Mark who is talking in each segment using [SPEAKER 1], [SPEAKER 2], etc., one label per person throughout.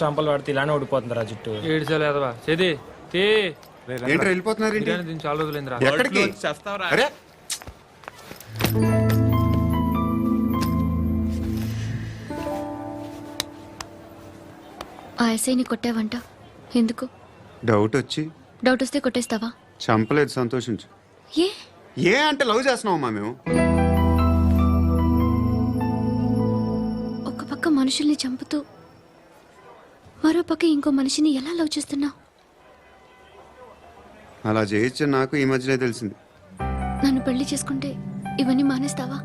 [SPEAKER 1] షాంపూలు వాడితే ఇలానే ఓడిపోతుందిరా జుట్టు.
[SPEAKER 2] ఏడ్చలేదవా చేది
[SPEAKER 3] ఏంట్రా వెళ్ళిపోతున్నారు ఏంటి?
[SPEAKER 2] దీన్ని చాలా రోజులైందిరా.
[SPEAKER 3] ఎక్కడికి? అరే
[SPEAKER 4] ఆ ఎస్ఐని కొట్టావంట ఎందుకు?
[SPEAKER 3] డౌట్ వచ్చి.
[SPEAKER 4] డౌట్ వస్తే కొట్టేస్తావా?
[SPEAKER 3] చంపలేదు, సంతోషించు.
[SPEAKER 4] ఏ
[SPEAKER 3] ఏ అంటే లవ్ చేస్తున్నావమ్మా మేము.
[SPEAKER 4] ఒక పక్క మనుషుల్ని చంపుతూ మరో పక్క ఇంకో మనిషిని ఎలా లవ్ చేస్తున్నావు?
[SPEAKER 3] అలా చేయొచ్చు నాకు ఈ మధ్యనే తెలిసింది.
[SPEAKER 4] నన్ను పెళ్లి చేసుకుంటే ఇవన్నీ మానేస్తావా?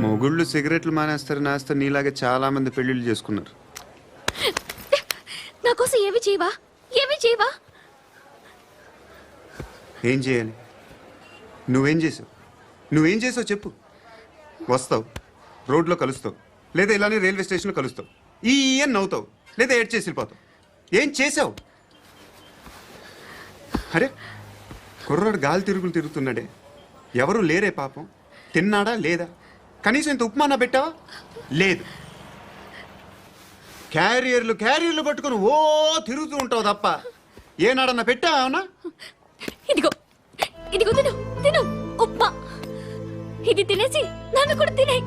[SPEAKER 3] మొగుళ్ళు సిగరెట్లు మానేస్తారు, నేస్తారు. నీలాగే చాలా మంది పెళ్లిళ్ళు చేసుకున్నారు.
[SPEAKER 4] నా కోసం ఏమి చేయవా? ఏమి చేయవా?
[SPEAKER 3] ఏం చేయాలి? నువ్వేం చేసావు? నువ్వేం చేసావు చెప్పు. వస్తావు, రోడ్లో కలుస్తావు, లేదా ఇలానే రైల్వే స్టేషన్లో కలుస్తావు, ఈ అని నవ్వుతావు, లేదా ఏడ్ చేసి వెళ్ళిపోతావు. ఏం చేసావు? అరే కుర్రాడు గాలి తిరుగులు తిరుగుతున్నాడే, ఎవరు లేరే పాపం. తిన్నాడా లేదా? కనీసం ఇంత ఉప్మానా పెట్టావా? లేదు. క్యారియర్లు పట్టుకుని ఓ తిరుగుతూ ఉంటావు తప్ప ఏనాడన్నా పెట్టావా?
[SPEAKER 4] ఇదిగో ఇదిగో తిను తిను ఉప్మా. ఇది తినేసి నన్ను కూడా తినే.